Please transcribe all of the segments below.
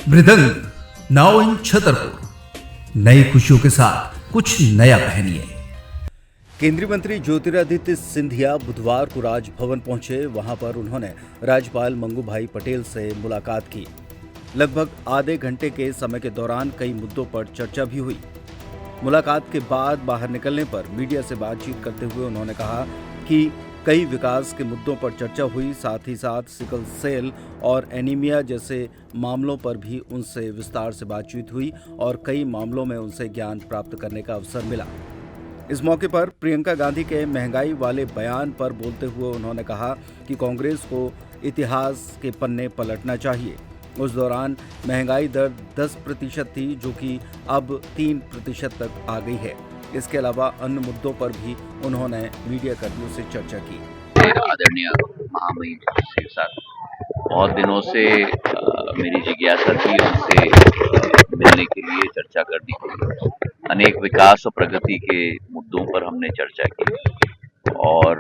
मृदंग now in Chhatarpur. नई खुशियों के साथ कुछ नया पहनिए। केंद्रीय मंत्री ज्योतिरादित्य सिंधिया बुधवार को राजभवन पहुंचे। वहां पर उन्होंने राज्यपाल मंगूभाई पटेल से मुलाकात की। लगभग आधे घंटे के समय के दौरान कई मुद्दों पर चर्चा भी हुई। मुलाकात के बाद बाहर निकलने पर मीडिया से बातचीत करते हुए उन्होंने कहा कि कई विकास के मुद्दों पर चर्चा हुई। साथ ही साथ सिकल सेल और एनीमिया जैसे मामलों पर भी उनसे विस्तार से बातचीत हुई और कई मामलों में उनसे ज्ञान प्राप्त करने का अवसर मिला। इस मौके पर प्रियंका गांधी के महंगाई वाले बयान पर बोलते हुए उन्होंने कहा कि कांग्रेस को इतिहास के पन्ने पलटना चाहिए। उस दौरान महंगाई दर 10% थी, जो कि अब 3% तक आ गई है। इसके अलावा अन्य मुद्दों पर भी उन्होंने मीडिया कर्मियों से चर्चा की। आदरणीय महामहिम के साथ बहुत दिनों से मेरी जिज्ञासा थी उनसे मिलने के लिए, चर्चा करने के लिए। अनेक विकास और प्रगति के मुद्दों पर हमने चर्चा की और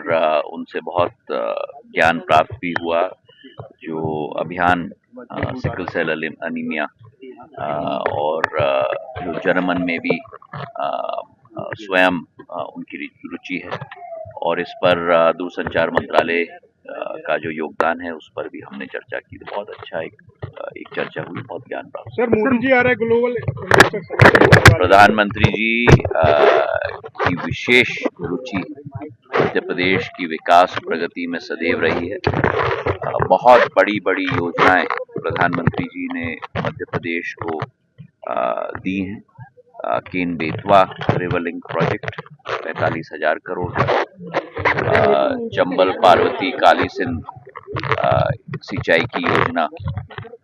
उनसे बहुत ज्ञान प्राप्त भी हुआ। जो अभियान सिकल सेल एनीमिया और जो जनमन में भी स्वयं उनकी रुचि है और इस पर दूरसंचार मंत्रालय का जो योगदान है उस पर भी हमने चर्चा की। बहुत अच्छा एक चर्चा हुई, बहुत ज्ञान प्राप्त। सर, मोदी जी आ रहे ग्लोबल प्रधानमंत्री जी की विशेष रुचि मध्य प्रदेश की विकास प्रगति में सदैव रही है। बहुत बड़ी बड़ी योजनाएं प्रधानमंत्री जी ने मध्य प्रदेश को दी हैं। Ken Betwa river link project 45,000 crore का, चंबल पार्वती काली सिंध सिंचाई की योजना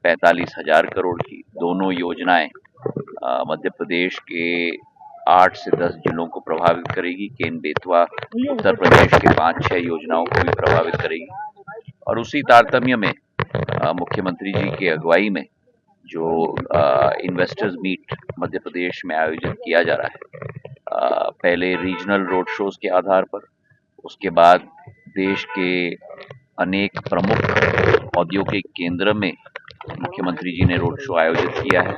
45,000 करोड़ की। दोनों योजनाएं मध्य प्रदेश के 8 से 10 जिलों को प्रभावित करेगी। केन बेतवा उत्तर प्रदेश के 5-6 योजनाओं को भी प्रभावित करेगी। और उसी तारतम्य में मुख्यमंत्री जी की अगुवाई में जो इन्वेस्टर्स मीट मध्य प्रदेश में आयोजित किया जा रहा है, पहले रीजनल रोड शोज के आधार पर, उसके बाद देश के अनेक प्रमुख औद्योगिक केंद्र में मुख्यमंत्री जी ने रोड शो आयोजित किया है।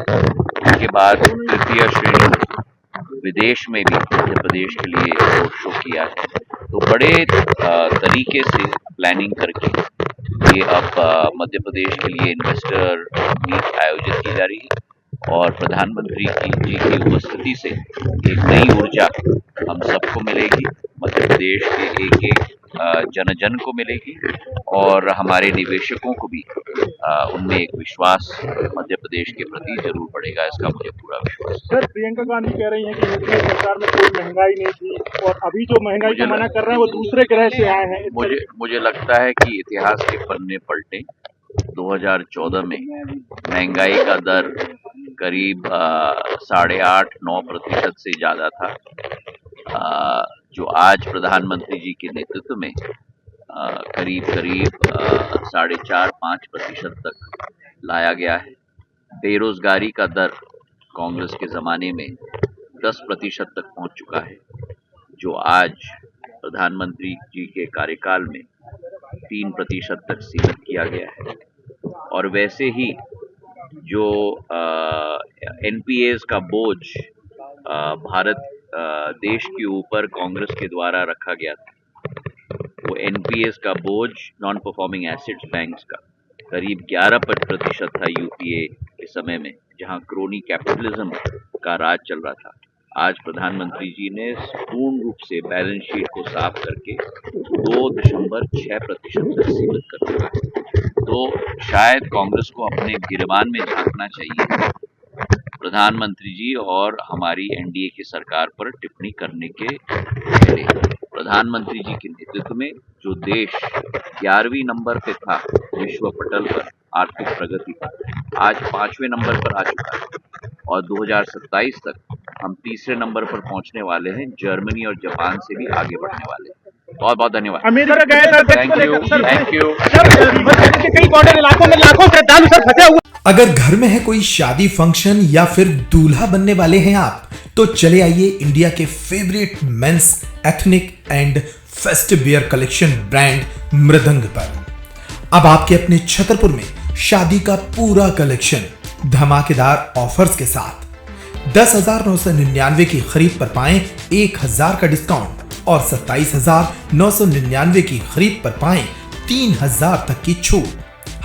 उसके बाद तृतीय श्रेणी विदेश में भी मध्य प्रदेश के लिए रोड शो किया है। तो बड़े तरीके से प्लानिंग करके ये अब मध्य प्रदेश के लिए इन्वेस्टर मीट आयोजित की जा रही है और प्रधानमंत्री जी की उपस्थिति से एक नई ऊर्जा हम सबको मिलेगी, मध्य प्रदेश के एक एक जन जन को मिलेगी और हमारे निवेशकों को भी उनमें एक विश्वास मध्य प्रदेश के प्रति जरूर बढ़ेगा। इसका मुझे पूरा विश्वास है। सर, प्रियंका गांधी कह रही हैं कि यूपीए सरकार में कोई महंगाई नहीं थी और अभी जो महंगाई का मना कर रहे हैं वो दूसरे ग्रह से आए हैं। मुझे लगता है कि इतिहास के पन्ने पलटे। 2014 में महंगाई का दर करीब 8.5-9% से ज्यादा था, जो आज प्रधानमंत्री जी के नेतृत्व में करीब 4.5-5% तक लाया गया है। बेरोजगारी का दर कांग्रेस के जमाने में 10% तक पहुंच चुका है, जो आज प्रधानमंत्री जी के कार्यकाल में 3% तक सीमित किया गया है। और वैसे ही जो एनपीएस का बोझ भारत देश के ऊपर कांग्रेस के द्वारा रखा गया था, वो एनपीएस का बोझ नॉन परफॉर्मिंग एसेट्स बैंक्स का करीब 11% था यूपीए के समय में, जहां क्रोनी कैपिटलिज्म का राज चल रहा था। आज प्रधानमंत्री जी ने पूर्ण रूप से बैलेंस शीट को साफ करके 2.6% तक सीमित कर दिया है। तो शायद कांग्रेस को अपने गिरबान में झांकना चाहिए प्रधानमंत्री जी और हमारी एनडीए की सरकार पर टिप्पणी करने के पहले। प्रधानमंत्री जी के नेतृत्व में जो देश 11वें नंबर पे था विश्व पटल पर आर्थिक प्रगति पर, आज 5वें नंबर पर आ चुका है और 2027 तक हम 3रे नंबर पर पहुंचने वाले हैं। जर्मनी और जापान से भी आगे बढ़ने वाले हैं। बहुत बहुत धन्यवाद। अमेरिका गए थे। Thank you. कई बॉर्डर इलाकों में लाखों श्रद्धालु सर फंसे हुए। अगर घर में है कोई शादी फंक्शन या फिर दूल्हा बनने वाले हैं आप, तो चले आइए इंडिया के favourite men's ethnic and festive wear collection brand Mridang पर। अब आपके अपने छतरपुर में शादी का पूरा कलेक्शन धमाकेदार ऑफर्स के साथ 10,999 की खरीद पर पाएं 1,000 का डिस्काउंट और 27,999 की खरीद पर पाएं 3,000 तक की छूट।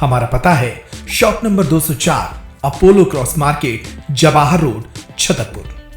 हमारा पता है shop number 204, Apollo cross market, Jawahar road, Chhatarpur.